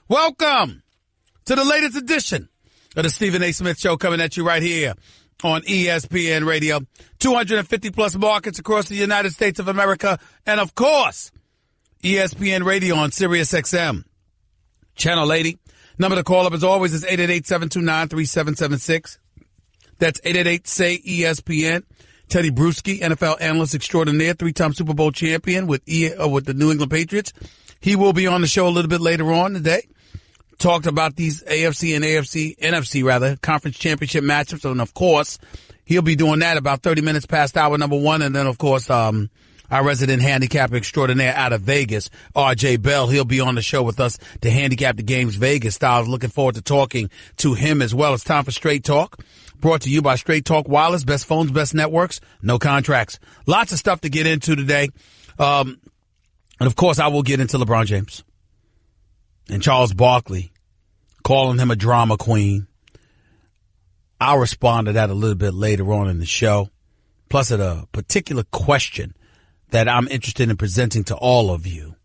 Welcome to the latest edition of the Stephen A. Smith Show, coming at you right here on ESPN Radio. 250 plus markets across the United States of America. And of course, ESPN Radio on Sirius XM. Channel 80. Number to call up as always is 888-729-3776. That's 888-SAY-ESPN. Tedy Bruschi, NFL analyst extraordinaire, three-time Super Bowl champion with the New England Patriots. He will be on the show a little bit later on today. Talked about these NFC conference championship matchups. And of course, he'll be doing that about 30 minutes past hour number one. And then of course, our resident handicapper extraordinaire out of Vegas, RJ Bell, he'll be on the show with us to handicap the games Vegas style. Looking forward to talking to him as well. It's time for Straight Talk, brought to you by Straight Talk Wireless, best phones, best networks, no contracts. Lots of stuff to get into today. And of course, I will get into LeBron James and Charles Barkley, calling him a drama queen. I'll respond to that a little bit later on in the show. Plus, at a particular question that I'm interested in presenting to all of you,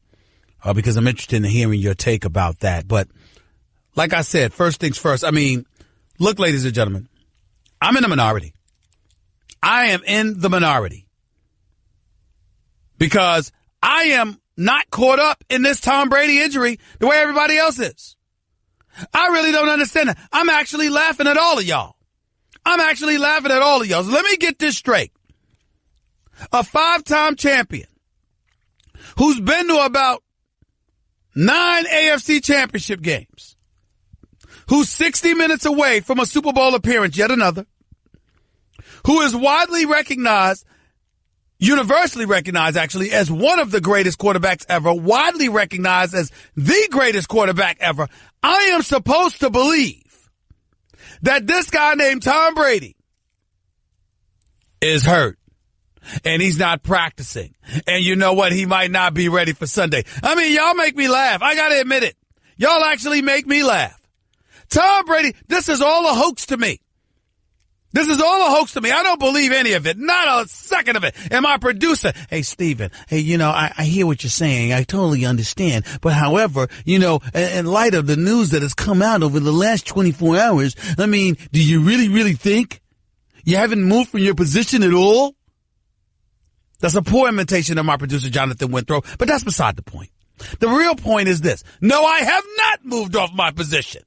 because I'm interested in hearing your take about that. But like I said, first things first. I mean, look, ladies and gentlemen, I'm in the minority. I am in the minority because I am not caught up in this Tom Brady injury the way everybody else is. I really don't understand that. I'm actually laughing at all of y'all. So let me get this straight. A five-time champion who's been to about 9 AFC championship games, who's 60 minutes away from a Super Bowl appearance, yet another, who is widely recognized, universally recognized, actually, as one of the greatest quarterbacks ever, widely recognized as the greatest quarterback ever. I am supposed to believe that this guy named Tom Brady is hurt and he's not practicing. And you know what? He might not be ready for Sunday. I mean, y'all make me laugh. I got to admit it. Y'all actually make me laugh. Tom Brady, this is all a hoax to me. I don't believe any of it. Not a second of it. And my producer, hey, Steven, hey, I hear what you're saying. I totally understand. But however, in light of the news that has come out over the last 24 hours, I mean, do you really think you haven't moved from your position at all? That's a poor imitation of my producer, Jonathan Winthrop, but that's beside the point. The real point is this. No, I have not moved off my position.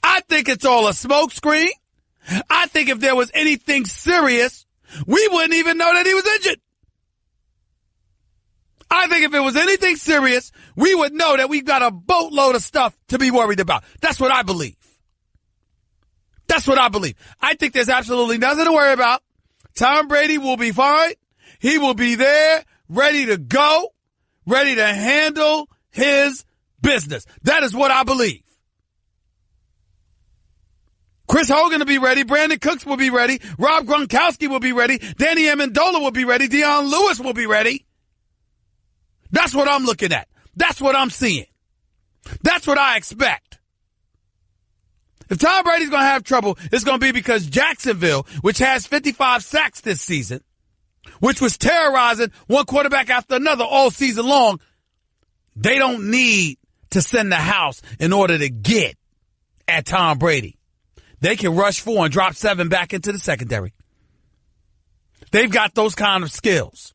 I think it's all a smokescreen. I think if there was anything serious, we wouldn't even know that he was injured. I think if it was anything serious, we would know that we've got a boatload of stuff to be worried about. That's what I believe. I think there's absolutely nothing to worry about. Tom Brady will be fine. He will be there, ready to go, ready to handle his business. That is what I believe. Chris Hogan will be ready. Brandon Cooks will be ready. Rob Gronkowski will be ready. Danny Amendola will be ready. Deion Lewis will be ready. That's what I'm looking at. That's what I'm seeing. That's what I expect. If Tom Brady's going to have trouble, it's going to be because Jacksonville, which has 55 sacks this season, which was terrorizing one quarterback after another all season long, they don't need to send the house in order to get at Tom Brady. They can rush 4 and drop 7 back into the secondary. They've got those kind of skills,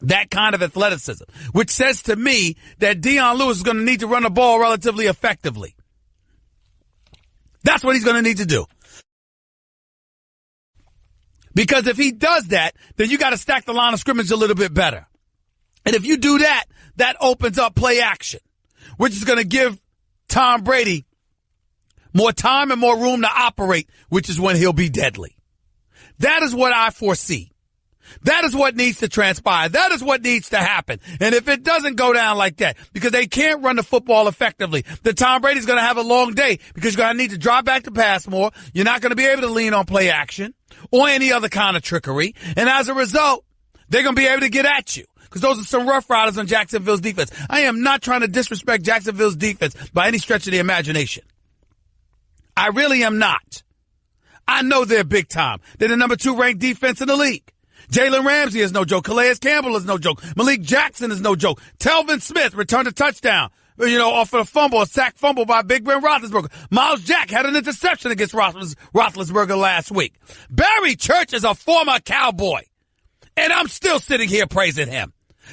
that kind of athleticism, which says to me that Deion Lewis is going to need to run the ball relatively effectively. That's what he's going to need to do. Because if he does that, then you got to stack the line of scrimmage a little bit better. And if you do that, that opens up play action, which is going to give Tom Brady more time and more room to operate, which is when he'll be deadly. That is what I foresee. That is what needs to transpire. That is what needs to happen. And if it doesn't go down like that, because they can't run the football effectively, then Tom Brady's going to have a long day because you're going to need to drop back to pass more. You're not going to be able to lean on play action or any other kind of trickery. And as a result, they're going to be able to get at you because those are some rough riders on Jacksonville's defense. I am not trying to disrespect Jacksonville's defense by any stretch of the imagination. I really am not. I know they're big time. They're the number 2 ranked defense in the league. Jalen Ramsey is no joke. Calais Campbell is no joke. Malik Jackson is no joke. Telvin Smith returned a touchdown. off of a fumble, a sack fumble by Big Ben Roethlisberger. Miles Jack had an interception against Roethlisberger last week. Barry Church is a former Cowboy, and I'm still sitting here praising him.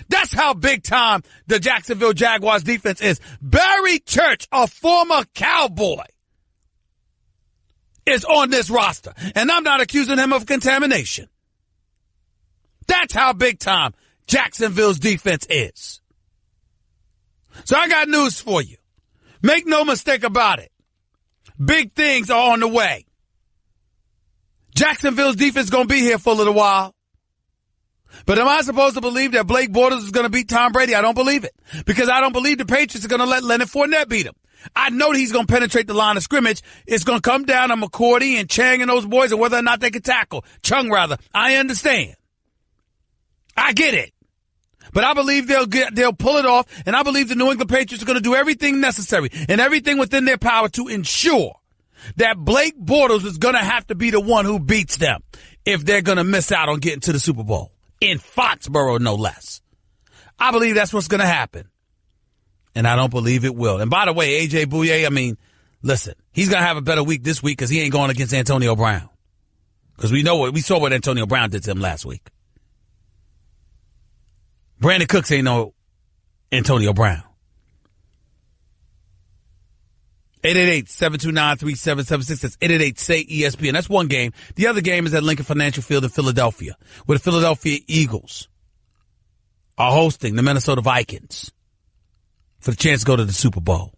That's how big time the Jacksonville Jaguars defense is. Barry Church, a former Cowboy, is on this roster, and I'm not accusing him of contamination. That's how big time Jacksonville's defense is. So I got news for you. Make no mistake about it. Big things are on the way. Jacksonville's defense is going to be here for a little while. But am I supposed to believe that Blake Bortles is going to beat Tom Brady? I don't believe it. Because I don't believe the Patriots are going to let Leonard Fournette beat him. I know he's going to penetrate the line of scrimmage. It's going to come down to McCourty and Chang and those boys and whether or not they can tackle. Chung, rather. I understand. I get it. But I believe they'll pull it off, and I believe the New England Patriots are going to do everything necessary and everything within their power to ensure that Blake Bortles is going to have to be the one who beats them if they're going to miss out on getting to the Super Bowl. In Foxborough, no less. I believe that's what's going to happen. And I don't believe it will. And by the way, A.J. Bouye, listen, he's going to have a better week this week because he ain't going against Antonio Brown. Because we saw what Antonio Brown did to him last week. Brandon Cooks ain't no Antonio Brown. 888-729-3776. That's 888-SAY-ESPN. That's one game. The other game is at Lincoln Financial Field in Philadelphia, where the Philadelphia Eagles are hosting the Minnesota Vikings for the chance to go to the Super Bowl.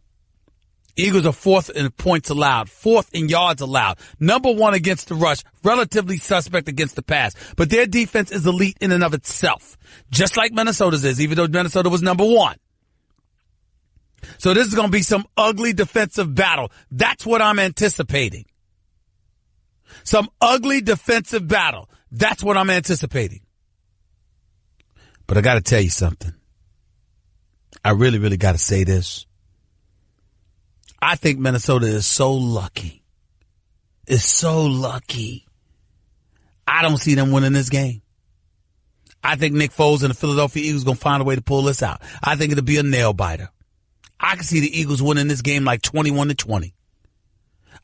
Eagles are fourth in points allowed, fourth in yards allowed, number one against the rush, relatively suspect against the pass. But their defense is elite in and of itself, just like Minnesota's is, even though Minnesota was number one. So this is going to be some ugly defensive battle. That's what I'm anticipating. Some ugly defensive battle. That's what I'm anticipating. But I got to tell you something. I really, really got to say this. I think Minnesota is so lucky. It's so lucky. I don't see them winning this game. I think Nick Foles and the Philadelphia Eagles going to find a way to pull this out. I think it'll be a nail biter. I can see the Eagles winning this game like 21-20.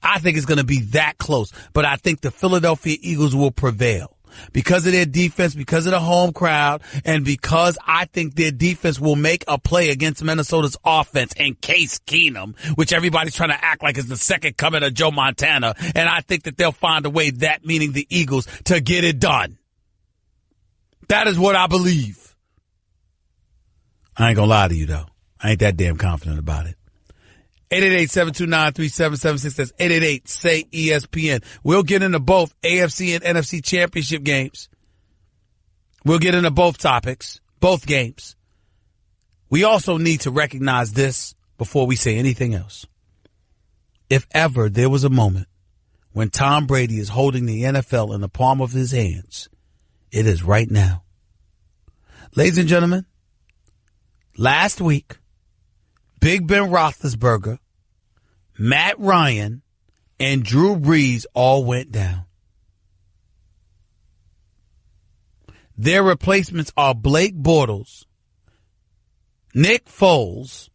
I think it's going to be that close, but I think the Philadelphia Eagles will prevail because of their defense, because of the home crowd, and because I think their defense will make a play against Minnesota's offense and Case Keenum, which everybody's trying to act like is the second coming of Joe Montana, and I think that they'll find a way, that meaning the Eagles, to get it done. That is what I believe. I ain't going to lie to you, though. I ain't that damn confident about it. 888-729-3776. That's 888-SAY-ESPN. We'll get into both AFC and NFC championship games. We'll get into both topics, both games. We also need to recognize this before we say anything else. If ever there was a moment when Tom Brady is holding the NFL in the palm of his hands, it is right now. Ladies and gentlemen, last week, Big Ben Roethlisberger, Matt Ryan, and Drew Brees all went down. Their replacements are Blake Bortles, Nick Foles,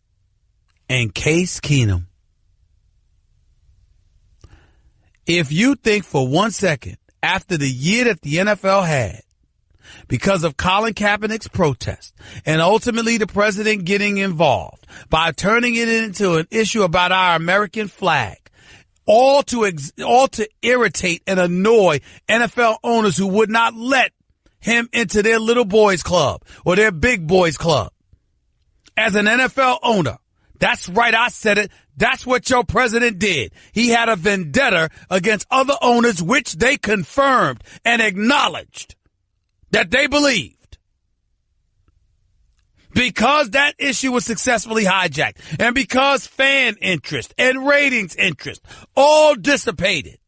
and Case Keenum. If you think for 1 second, after the year that the NFL had, because of Colin Kaepernick's protest and ultimately the president getting involved by turning it into an issue about our American flag, all to irritate and annoy NFL owners who would not let him into their little boys club or their big boys club. As an NFL owner, that's right, I said it. That's what your president did. He had a vendetta against other owners, which they confirmed and acknowledged that they believed. Because that issue was successfully hijacked and because fan interest and ratings interest all dissipated.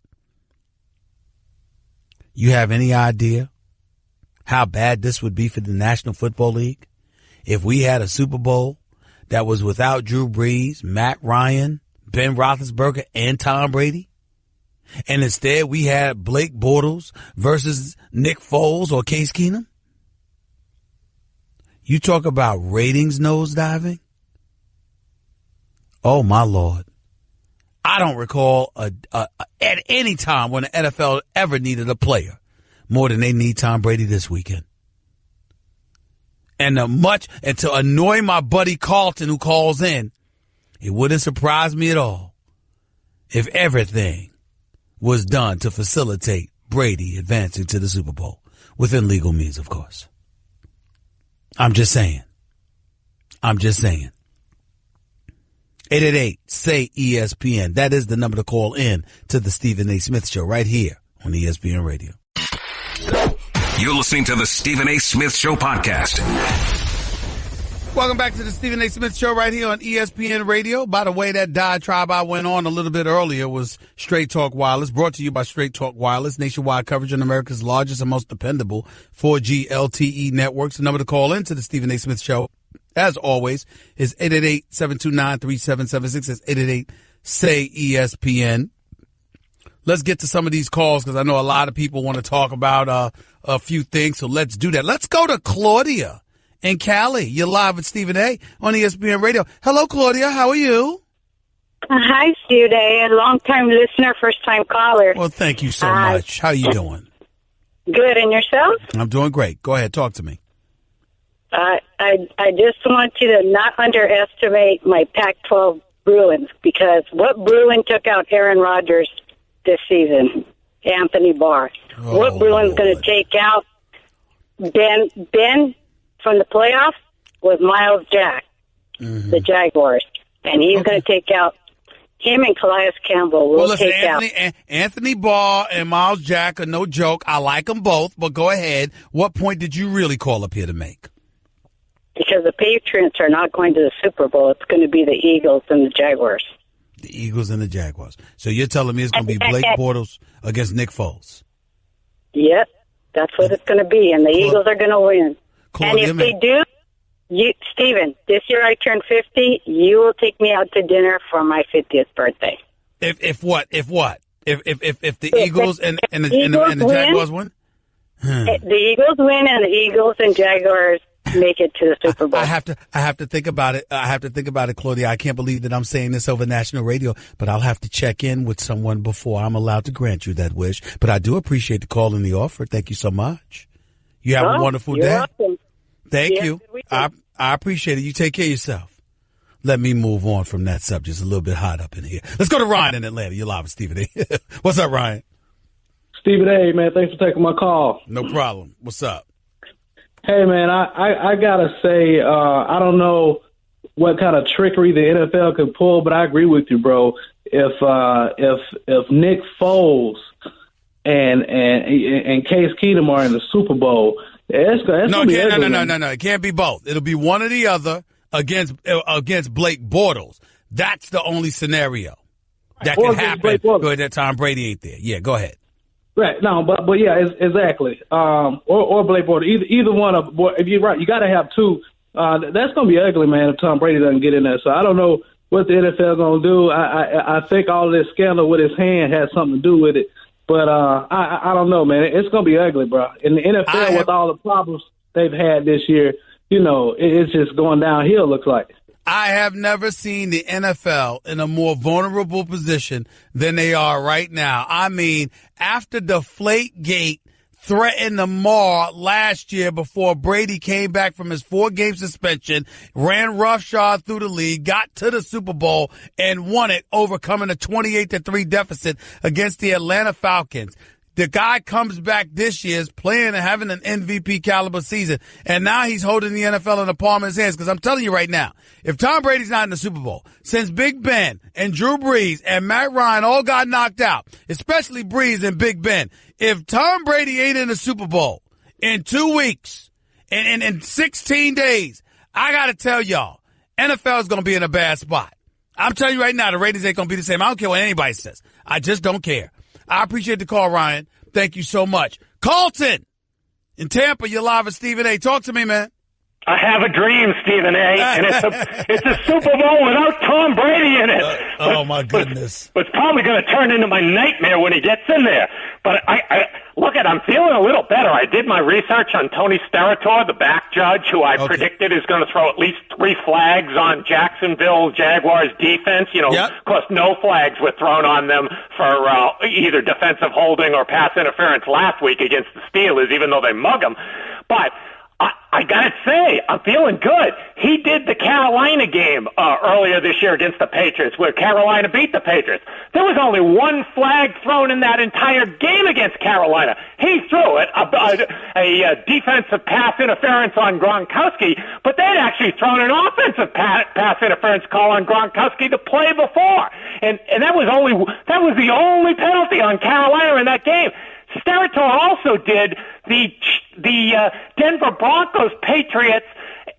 You have any idea how bad this would be for the National Football League if we had a Super Bowl that was without Drew Brees, Matt Ryan, Ben Roethlisberger, and Tom Brady? And instead we had Blake Bortles versus Nick Foles or Case Keenum? You talk about ratings nosediving? Oh, my Lord. I don't recall at any time when the NFL ever needed a player more than they need Tom Brady this weekend. And to annoy my buddy Carlton who calls in, it wouldn't surprise me at all if everything was done to facilitate Brady advancing to the Super Bowl within legal means, of course. I'm just saying. 888-SAY-ESPN. That is the number to call in to the Stephen A. Smith Show right here on ESPN Radio. You're listening to the Stephen A. Smith Show podcast. Welcome back to the Stephen A. Smith Show right here on ESPN Radio. By the way, that diatribe I went on a little bit earlier was Straight Talk Wireless, brought to you by Straight Talk Wireless, nationwide coverage on America's largest and most dependable 4G LTE networks. The number to call in to the Stephen A. Smith Show, as always, is 888-729-3776. That's 888-SAY-ESPN. Let's get to some of these calls because I know a lot of people want to talk about a few things, so let's do that. Let's go to Claudia in Cali. You're live with Stephen A. on ESPN Radio. Hello, Claudia. How are you? Hi, Stephen A. Long-time listener, first-time caller. Well, thank you so much. How are you doing? Good, and yourself? I'm doing great. Go ahead. Talk to me. I just want you to not underestimate my Pac-12 Bruins, because what Bruin took out Aaron Rodgers this season? Anthony Barr. Oh, what Bruin's going to take out Ben from the playoffs was Miles Jack, the Jaguars. And he's going to take out him, and Calais Campbell will listen, take out. Anthony Barr and Miles Jack are no joke. I like them both, but go ahead. What point did you really call up here to make? Because the Patriots are not going to the Super Bowl. It's going to be the Eagles and the Jaguars. The Eagles and the Jaguars. So you're telling me it's going to be Blake Bortles against Nick Foles? Yep, that's what it's going to be, and the Eagles are going to win. Claudia, and if they do, Stephen, this year I turn 50, you will take me out to dinner for my 50th birthday. If what? If the Eagles and the Jaguars win? The Eagles win, and the Eagles and Jaguars make it to the Super Bowl. I have to think about it. Claudia. I can't believe that I'm saying this over national radio, but I'll have to check in with someone before I'm allowed to grant you that wish. But I do appreciate the call and the offer. Thank you so much. You have a wonderful day. Welcome. Thank you. I appreciate it. You take care of yourself. Let me move on from that subject. It's a little bit hot up in here. Let's go to Ryan in Atlanta. You're live with Stephen A. What's up, Ryan? Stephen A., man, thanks for taking my call. No problem. What's up? Hey, man, I got to say, I don't know what kind of trickery the NFL could pull, but I agree with you, bro. If Nick Foles and Case Keenum are in the Super Bowl, it's going to be ugly. No. It can't be both. It'll be one or the other against Blake Bortles. That's the only scenario that can happen that Tom Brady ain't there. Yeah, go ahead. Right. No, but yeah, exactly. Or Blake Bortles. Either one of. If you're right, you got to have two. That's going to be ugly, man, if Tom Brady doesn't get in there. So I don't know what the NFL going to do. I think all this scandal with his hand has something to do with it. But I don't know, man. It's going to be ugly, bro. In the NFL, with all the problems they've had this year, it's just going downhill, looks like. I have never seen the NFL in a more vulnerable position than they are right now. I mean, after Deflategate threatened to mar last year before Brady came back from his 4-game suspension, ran roughshod through the league, got to the Super Bowl, and won it, overcoming a 28-3 deficit against the Atlanta Falcons. The guy comes back this year, is playing and having an MVP caliber season, and now he's holding the NFL in the palm of his hands. Because I'm telling you right now, if Tom Brady's not in the Super Bowl, since Big Ben and Drew Brees and Matt Ryan all got knocked out, especially Brees and Big Ben, if Tom Brady ain't in the Super Bowl in 2 weeks and in 16 days, I got to tell y'all, NFL is going to be in a bad spot. I'm telling you right now, the ratings ain't going to be the same. I don't care what anybody says. I just don't care. I appreciate the call, Ryan. Thank you so much. Carlton in Tampa, you're live with Stephen A. Talk to me, man. I have a dream, Stephen A., and it's a Super Bowl without Tom Brady in it. Oh, my goodness. But it's probably going to turn into my nightmare when he gets in there. But I'm feeling a little better. I did my research on Tony Steratore, the back judge, who I predicted is going to throw at least 3 flags on Jacksonville Jaguars defense. Of course, no flags were thrown on them for either defensive holding or pass interference last week against the Steelers, even though they mug them. But I gotta say, I'm feeling good. He did the Carolina game earlier this year against the Patriots, where Carolina beat the Patriots. There was only 1 flag thrown in that entire game against Carolina. He threw it, a defensive pass interference on Gronkowski, but they'd actually thrown an offensive pass interference call on Gronkowski the play before, and that was the only penalty on Carolina in that game. Steratore also did the Denver Broncos Patriots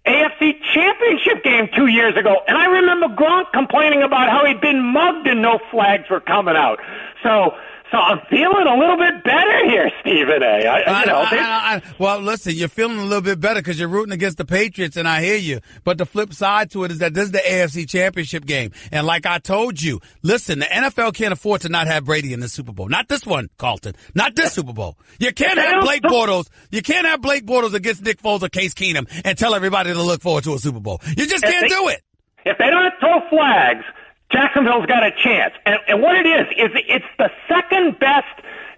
AFC Championship game 2 years ago, and I remember Gronk complaining about how he'd been mugged and no flags were coming out. So I'm feeling a little bit better here, Stephen A. Well, listen, you're feeling a little bit better because you're rooting against the Patriots, and I hear you. But the flip side to it is that this is the AFC Championship game. And like I told you, listen, the NFL can't afford to not have Brady in the Super Bowl. Not this one, Carlton. Not this Super Bowl. You can't have Blake Bortles. You can't have Blake Bortles against Nick Foles or Case Keenum and tell everybody to look forward to a Super Bowl. You just can't do it. If they don't throw flags, Jacksonville's got a chance. And what it is it's the second best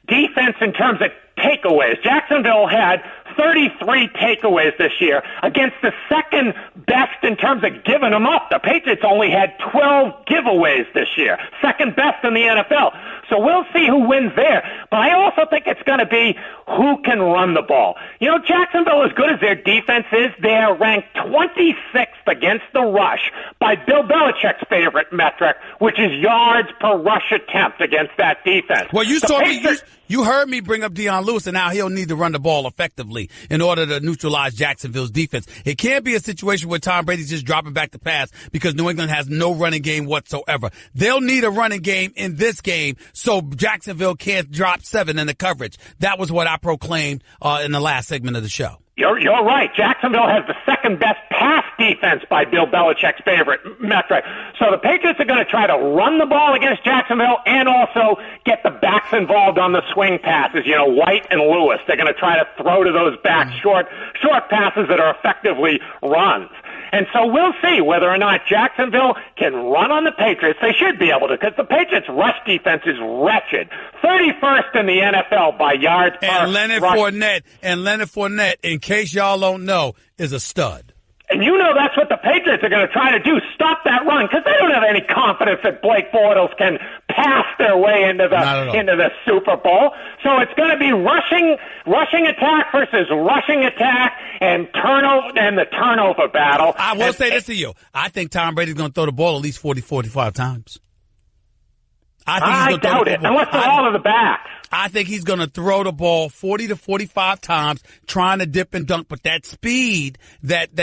defense in terms of takeaways. Jacksonville had 33 takeaways this year against the second best in terms of giving them up. The Patriots only had 12 giveaways this year, second best in the NFL. So we'll see who wins there. But I also think it's going to be who can run the ball. Jacksonville, as good as their defense is, they're ranked 26th against the rush by Bill Belichick's favorite metric, which is yards per rush attempt against that defense. Well, you heard me bring up Deion Lewis and how he'll need to run the ball effectively in order to neutralize Jacksonville's defense. It can't be a situation where Tom Brady's just dropping back to pass because New England has no running game whatsoever. They'll need a running game in this game so Jacksonville can't drop 7 in the coverage. That was what I proclaimed in the last segment of the show. You're right. Jacksonville has the second best pass defense by Bill Belichick's favorite metric. So the Patriots are going to try to run the ball against Jacksonville and also get the backs involved on the swing passes. White and Lewis. They're going to try to throw to those backs short passes that are effectively runs. And so we'll see whether or not Jacksonville can run on the Patriots. They should be able to, because the Patriots' rush defense is wretched. 31st in the NFL by yards per rush. And Leonard Fournette, in case y'all don't know, is a stud. And that's what the Patriots are going to try to do, stop that run, because they don't have any confidence that Blake Bortles can pass their way into the Super Bowl. So it's going to be rushing attack versus rushing attack and the turnover battle. I will say this to you. I think Tom Brady's going to throw the ball at least 40, 45 times. I doubt it, unless they're all of the backs. I think he's going to throw the ball 40 to 45 times, trying to dip and dunk. But that speed that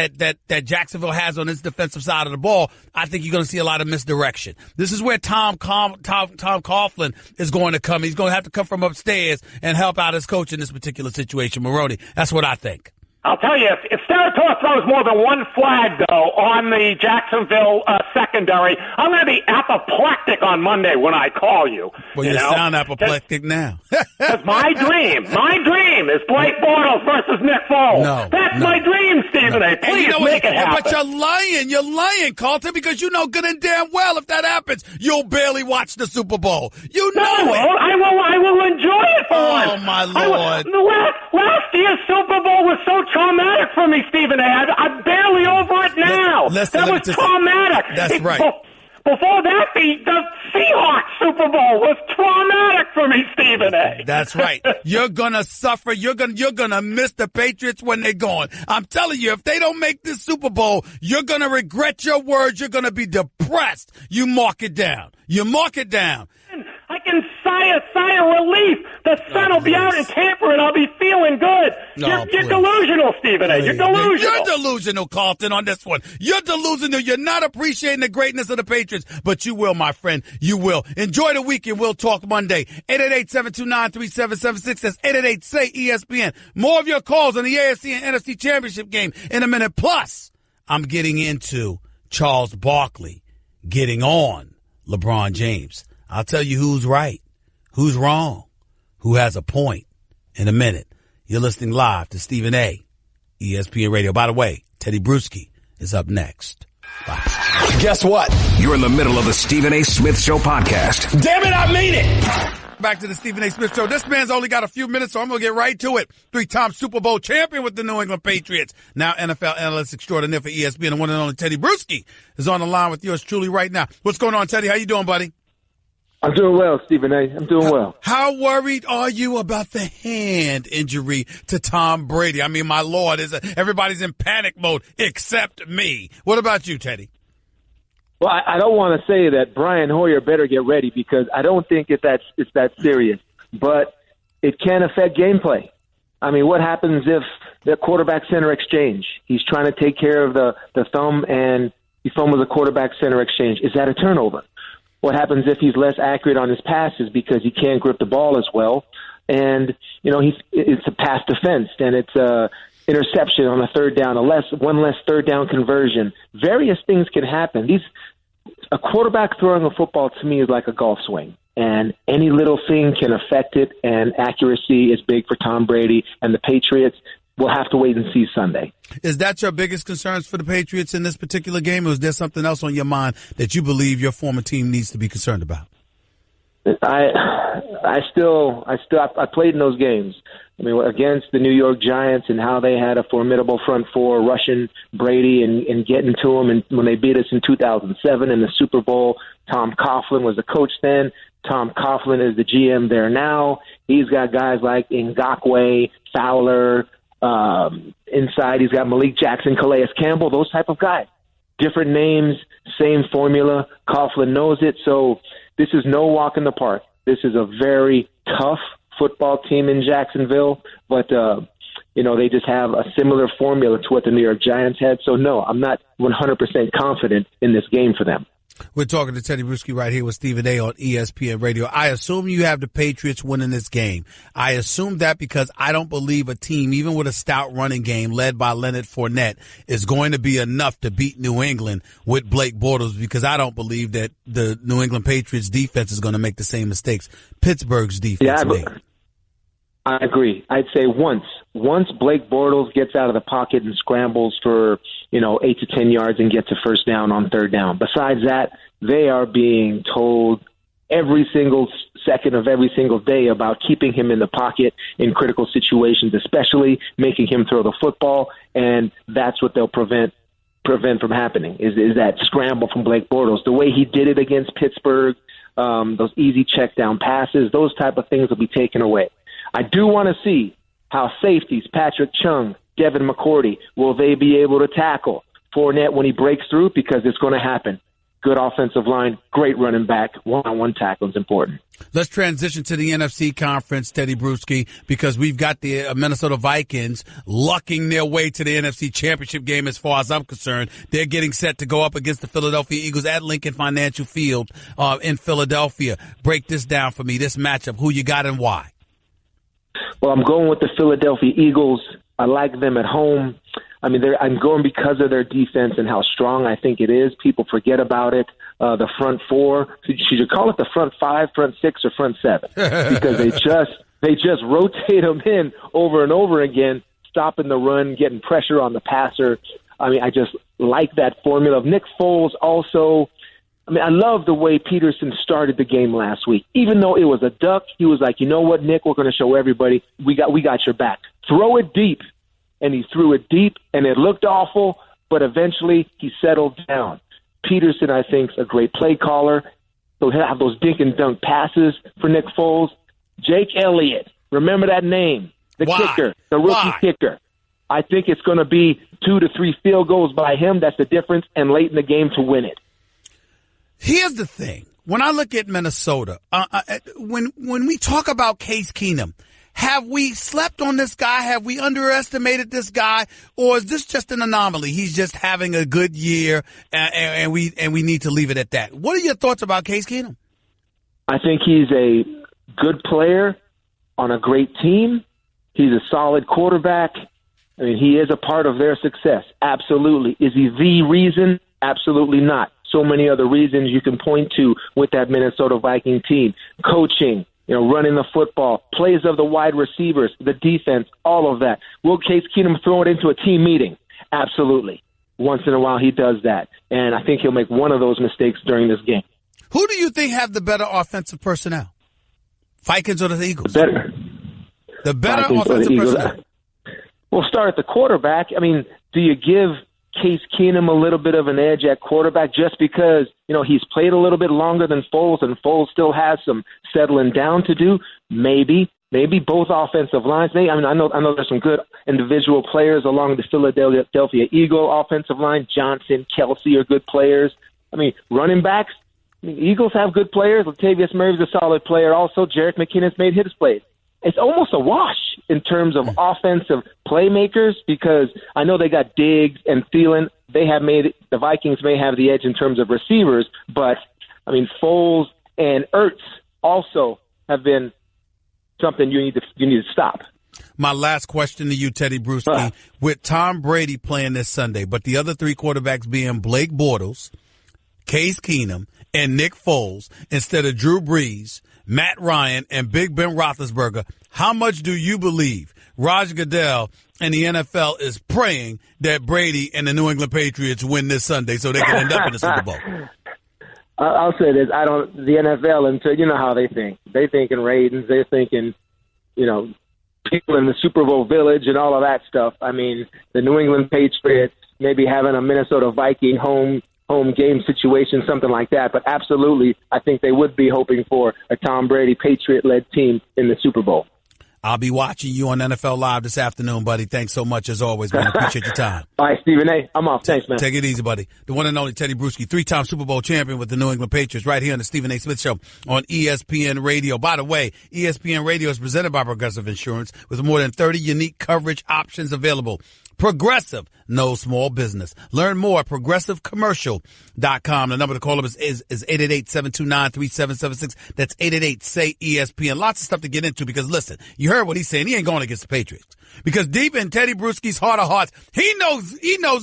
Jacksonville has on its defensive side of the ball, I think you're going to see a lot of misdirection. This is where Tom Coughlin is going to come. He's going to have to come from upstairs and help out his coach in this particular situation, Maroney. That's what I think. I'll tell you, if Steratore throws more than 1 flag, though, on the Jacksonville secondary, I'm going to be apoplectic on Monday when I call you. Well, you sound apoplectic now. Because my dream is Blake Bortles versus Nick Foles. That's my dream, Stephen A. Please make it happen. But you're lying, Carlton, because you know good and damn well if that happens, you'll barely watch the Super Bowl. I will enjoy it for once. Oh, my Lord. Last year's Super Bowl was so traumatic for me, Stephen A. I'm barely over it now. That was traumatic. That's right. Before that, the Seahawks Super Bowl was traumatic for me, Stephen A. That's right. You're gonna suffer. You're gonna miss the Patriots when they're gone. I'm telling you, if they don't make this Super Bowl, you're gonna regret your words. You're gonna be depressed. You mark it down. I can sigh a relief. The sun will be out in Tampa, and I'll be feeling good. You're delusional, Stephen A. You're delusional. You're delusional, Carlton, on this one. You're delusional. You're not appreciating the greatness of the Patriots, but you will, my friend. You will. Enjoy the weekend. We'll talk Monday. 888-729-3776. That's 888-SAY-ESPN. More of your calls on the AFC and NFC Championship game in a minute. Plus, I'm getting into Charles Barkley getting on LeBron James. I'll tell you who's right, who's wrong, who has a point. in a minute. You're listening live to Stephen A., ESPN Radio. By the way, Tedy Bruschi is up next. Bye. Guess what? You're in the middle of the Stephen A. Smith Show podcast. Damn it, I mean it! Back to the Stephen A. Smith Show. This man's only got a few minutes, so I'm going to get right to it. 3-time Super Bowl champion with the New England Patriots. Now NFL analyst extraordinaire for ESPN, and one and only Tedy Bruschi is on the line with yours truly right now. What's going on, Tedy? How you doing, buddy? I'm doing well, Stephen A. I'm doing well. How worried are you about the hand injury to Tom Brady? I mean, my Lord, everybody's in panic mode except me. What about you, Tedy? Well, I don't want to say that Brian Hoyer better get ready because I don't think it's that serious. But it can affect gameplay. I mean, what happens if the quarterback-center exchange? He's trying to take care of the thumb, and he fumbles a quarterback-center exchange. Is that a turnover? What happens if he's less accurate on his passes because he can't grip the ball as well? And, it's a pass defense, and it's a interception on a third down, one less third down conversion. Various things can happen. A quarterback throwing a football to me is like a golf swing, and any little thing can affect it, and accuracy is big for Tom Brady and the Patriots. We'll have to wait and see Sunday. Is that your biggest concerns for the Patriots in this particular game, or is there something else on your mind that you believe your former team needs to be concerned about? I played in those games. I mean, against the New York Giants and how they had a formidable front four rushing Brady and getting to him. And when they beat us in 2007 in the Super Bowl, Tom Coughlin was the coach then. Tom Coughlin is the GM there now. He's got guys like Ngakoue, Fowler. Inside, he's got Malik Jackson, Calais Campbell, those type of guys. Different names, same formula. Coughlin knows it. So this is no walk in the park. This is a very tough football team in Jacksonville, but they just have a similar formula to what the New York Giants had. So no, I'm not 100% confident in this game for them. We're talking to Tedy Bruschi right here with Stephen A. on ESPN Radio. I assume you have the Patriots winning this game. I assume that because I don't believe a team, even with a stout running game led by Leonard Fournette, is going to be enough to beat New England with Blake Bortles, because I don't believe that the New England Patriots defense is going to make the same mistakes Pittsburgh's defense made. I agree. I'd say once Blake Bortles gets out of the pocket and scrambles for 8 to 10 yards and gets a first down on third down. Besides that, they are being told every single second of every single day about keeping him in the pocket in critical situations, especially making him throw the football, and that's what they'll prevent from happening is that scramble from Blake Bortles. The way he did it against Pittsburgh, those easy check down passes, those type of things will be taken away. I do want to see how safeties, Patrick Chung, Devin McCourty, will they be able to tackle Fournette when he breaks through, because it's going to happen. Good offensive line, great running back, one-on-one tackle is important. Let's transition to the NFC conference, Tedy Bruschi, because we've got the Minnesota Vikings lucking their way to the NFC Championship game as far as I'm concerned. They're getting set to go up against the Philadelphia Eagles at Lincoln Financial Field in Philadelphia. Break this down for me, this matchup, who you got and why. Well, I'm going with the Philadelphia Eagles. I like them at home. I mean, I'm going because of their defense and how strong I think it is. People forget about it. The front four. Should you call it the front five, front six, or front seven? Because they just rotate them in over and over again, stopping the run, getting pressure on the passer. I mean, I just like that formula. Of Nick Foles also. I mean, I love the way Peterson started the game last week. Even though it was a duck, he was like, you know what, Nick, we're going to show everybody we got your back. Throw it deep. And he threw it deep, and it looked awful, but eventually he settled down. Peterson, I think, is a great play caller. He'll have those dink and dunk passes for Nick Foles. Jake Elliott, remember that name, the kicker, the rookie kicker. I think it's going to be 2 to 3 field goals by him. That's the difference, and late in the game to win it. Here's the thing. When I look at Minnesota, when we talk about Case Keenum, have we slept on this guy? Have we underestimated this guy? Or is this just an anomaly? He's just having a good year, and we need to leave it at that. What are your thoughts about Case Keenum? I think he's a good player on a great team. He's a solid quarterback. I mean, he is a part of their success. Absolutely. Is he the reason? Absolutely not. So many other reasons you can point to with that Minnesota Viking team. Coaching, running the football, plays of the wide receivers, the defense, all of that. Will Case Keenum throw it into a team meeting? Absolutely. Once in a while he does that, and I think he'll make one of those mistakes during this game. Who do you think have the better offensive personnel? Vikings or the Eagles? The better Vikings offensive personnel. We'll start at the quarterback. I mean, do you give Case Keenum a little bit of an edge at quarterback just because, he's played a little bit longer than Foles, and Foles still has some settling down to do? Maybe both offensive lines. I know there's some good individual players along the Philadelphia Eagle offensive line. Johnson, Kelsey are good players. Running backs, Eagles have good players. Latavius Murray's a solid player. Also, Jerick McKinnon's made his plays. It's almost a wash in terms of offensive playmakers because I know they got Diggs and Thielen. The Vikings may have the edge in terms of receivers, but Foles and Ertz also have been something you need to stop. My last question to you, Tedy Bruschi, with Tom Brady playing this Sunday, but the other three quarterbacks being Blake Bortles, Case Keenum, and Nick Foles instead of Drew Brees, Matt Ryan, and Big Ben Roethlisberger, how much do you believe Roger Goodell and the NFL is praying that Brady and the New England Patriots win this Sunday so they can end up in the Super Bowl? I'll say this. The NFL, until you know how they think. They think in ratings. They're thinking, people in the Super Bowl village and all of that stuff. The New England Patriots maybe having a Minnesota Viking home game situation, something like that. But absolutely, I think they would be hoping for a Tom Brady Patriot-led team in the Super Bowl. I'll be watching you on NFL Live this afternoon, buddy. Thanks so much, as always, man. Appreciate your time. All right, Stephen A. I'm off. Thanks, man. Take it easy, buddy. The one and only Tedy Bruschi, 3-time Super Bowl champion with the New England Patriots, right here on the Stephen A. Smith Show on ESPN Radio. By the way, ESPN Radio is presented by Progressive Insurance with more than 30 unique coverage options available. Progressive, no small business. Learn more at progressivecommercial.com. The number to call up is 888-729-3776. That's 888-SAY-ESPN. Lots of stuff to get into because, listen, you heard what he's saying. He ain't going against the Patriots. Because deep in Tedy Bruschi's heart of hearts, he knows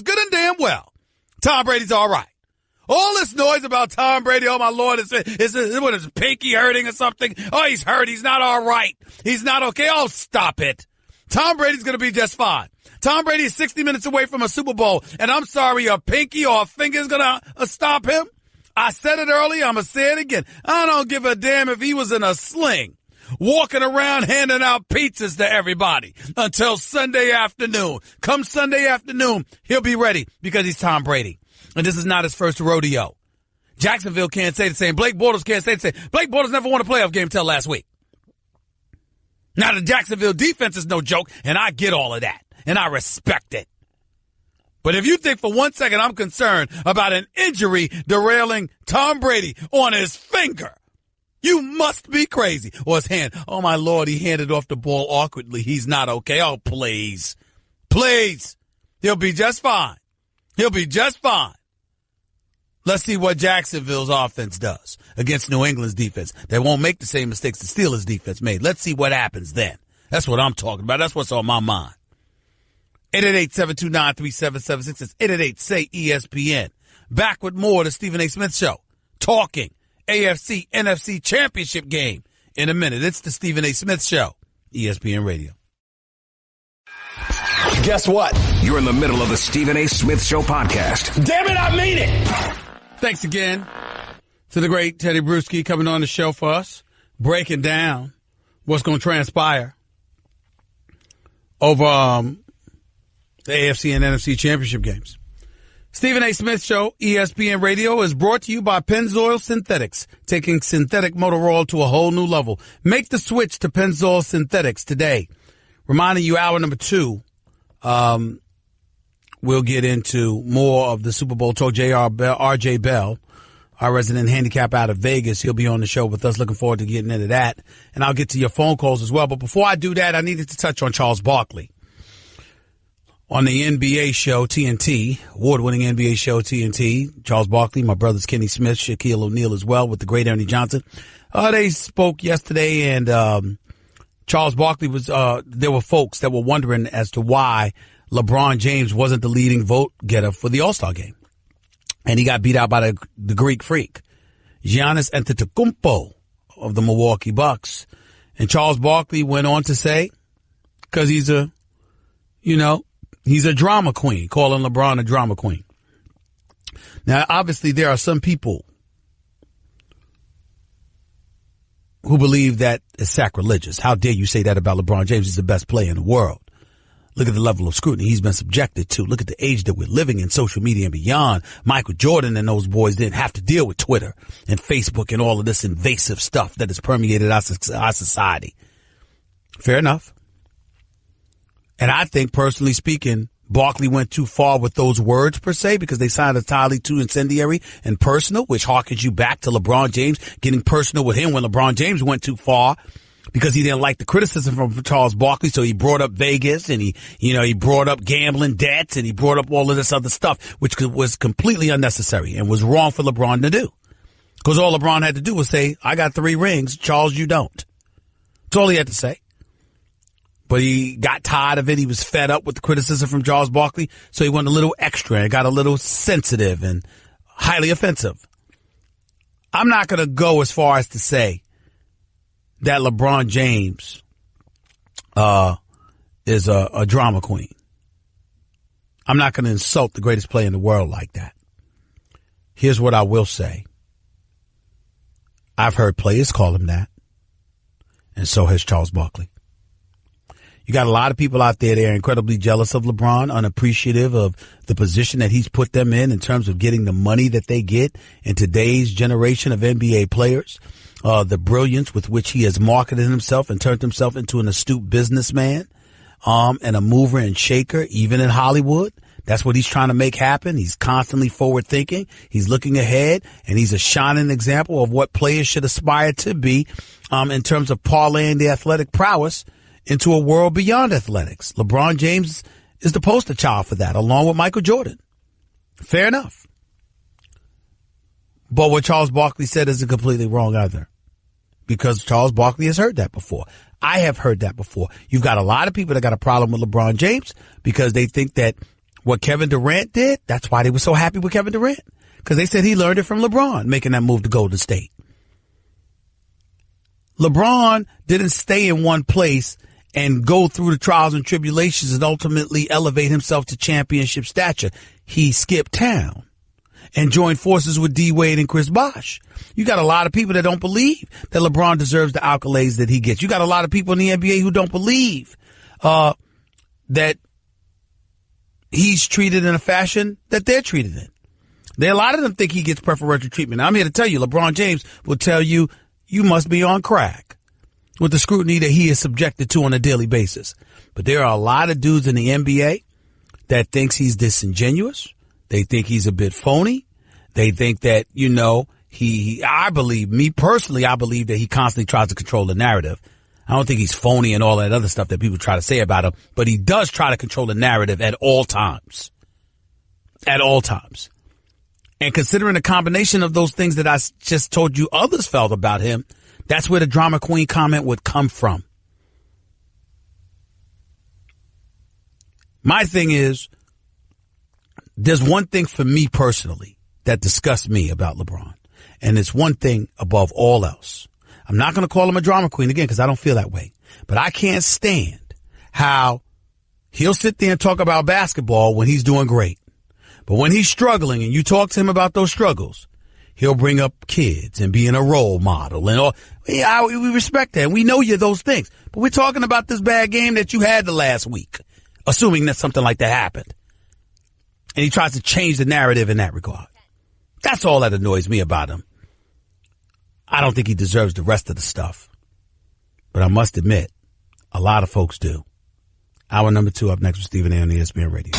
good and damn well Tom Brady's all right. All this noise about Tom Brady, oh my Lord, is his pinky hurting or something? Oh, he's hurt. He's not all right. He's not okay. Oh, stop it. Tom Brady's going to be just fine. Tom Brady is 60 minutes away from a Super Bowl, and I'm sorry, a pinky or a finger is going to stop him? I said it earlier. I'm going to say it again. I don't give a damn if he was in a sling, walking around handing out pizzas to everybody until Sunday afternoon. Come Sunday afternoon, he'll be ready because he's Tom Brady. And this is not his first rodeo. Jacksonville can't say the same. Blake Bortles can't say the same. Blake Bortles never won a playoff game until last week. Now, the Jacksonville defense is no joke, and I get all of that, and I respect it. But if you think for 1 second I'm concerned about an injury derailing Tom Brady on his finger, you must be crazy. Or his hand. Oh, my Lord, he handed off the ball awkwardly. He's not okay. Oh, please. Please. He'll be just fine. He'll be just fine. Let's see what Jacksonville's offense does against New England's defense. They won't make the same mistakes the Steelers' defense made. Let's see what happens then. That's what I'm talking about. That's what's on my mind. 888-729-3776. It's 888-SAY-ESPN. Back with more of the Stephen A. Smith Show. Talking AFC, NFC championship game in a minute. It's the Stephen A. Smith Show. ESPN Radio. Guess what? You're in the middle of the Stephen A. Smith Show podcast. Damn it, I mean it. Thanks again to the great Tedy Bruschi coming on the show for us, breaking down what's going to transpire over the AFC and NFC championship games. Stephen A. Smith Show, ESPN Radio, is brought to you by Pennzoil Synthetics, taking synthetic motor oil to a whole new level. Make the switch to Pennzoil Synthetics today. Reminding you, hour number 2, we'll get into more of the Super Bowl talk. R.J. Bell, our resident handicap out of Vegas, he'll be on the show with us. Looking forward to getting into that. And I'll get to your phone calls as well. But before I do that, I needed to touch on Charles Barkley. On the NBA show, TNT, award-winning NBA show, TNT, Charles Barkley, my brothers Kenny Smith, Shaquille O'Neal as well, with the great Ernie Johnson. They spoke yesterday, and Charles Barkley was, there were folks that were wondering as to why LeBron James wasn't the leading vote getter for the All-Star game. And he got beat out by the Greek freak, Giannis Antetokounmpo of the Milwaukee Bucks. And Charles Barkley went on to say, because he's a drama queen, calling LeBron a drama queen. Now, obviously, there are some people who believe that is sacrilegious. How dare you say that about LeBron James? He's the best player in the world. Look at the level of scrutiny he's been subjected to. Look at the age that we're living in, social media and beyond. Michael Jordan and those boys didn't have to deal with Twitter and Facebook and all of this invasive stuff that has permeated our society. Fair enough. And I think, personally speaking, Barkley went too far with those words, per se, because they sounded entirely too incendiary and personal, which harkens you back to LeBron James getting personal with him when LeBron James went too far because he didn't like the criticism from Charles Barkley. So he brought up Vegas and he brought up gambling debts and he brought up all of this other stuff, which was completely unnecessary and was wrong for LeBron to do. Because all LeBron had to do was say, I got 3 rings. Charles, you don't. That's all he had to say. But he got tired of it. He was fed up with the criticism from Charles Barkley. So he went a little extra and got a little sensitive and highly offensive. I'm not going to go as far as to say that LeBron James is a drama queen. I'm not going to insult the greatest player in the world like that. Here's what I will say. I've heard players call him that. And so has Charles Barkley. You got a lot of people out there that are incredibly jealous of LeBron, unappreciative of the position that he's put them in terms of getting the money that they get in today's generation of NBA players. The brilliance with which he has marketed himself and turned himself into an astute businessman, and a mover and shaker, even in Hollywood. That's what he's trying to make happen. He's constantly forward thinking. He's looking ahead, and he's a shining example of what players should aspire to be, in terms of parlaying their athletic prowess into a world beyond athletics. LeBron James is the poster child for that, along with Michael Jordan. Fair enough. But what Charles Barkley said isn't completely wrong either, because Charles Barkley has heard that before. I have heard that before. You've got a lot of people that got a problem with LeBron James because they think that what Kevin Durant did, that's why they were so happy with Kevin Durant, because they said he learned it from LeBron, making that move to Golden State. LeBron didn't stay in one place and go through the trials and tribulations and ultimately elevate himself to championship stature. He skipped town and joined forces with D. Wade and Chris Bosh. You got a lot of people that don't believe that LeBron deserves the accolades that he gets. You got a lot of people in the NBA who don't believe that he's treated in a fashion that they're treated in. A lot of them think he gets preferential treatment. I'm here to tell you, LeBron James will tell you, you must be on crack with the scrutiny that he is subjected to on a daily basis. But there are a lot of dudes in the NBA that thinks he's disingenuous. They think he's a bit phony. They think that, I believe that he constantly tries to control the narrative. I don't think he's phony and all that other stuff that people try to say about him, but he does try to control the narrative at all times. At all times. And considering the combination of those things that I just told you others felt about him, that's where the drama queen comment would come from. My thing is, there's one thing for me personally that disgusts me about LeBron. And it's one thing above all else. I'm not going to call him a drama queen again because I don't feel that way. But I can't stand how he'll sit there and talk about basketball when he's doing great. But when he's struggling and you talk to him about those struggles, he'll bring up kids and being a role model and all. Yeah, we respect that. We know you're those things. But we're talking about this bad game that you had the last week, assuming that something like that happened. And he tries to change the narrative in that regard. That's all that annoys me about him. I don't think he deserves the rest of the stuff. But I must admit, a lot of folks do. Hour number 2 up next with Stephen A. on ESPN Radio.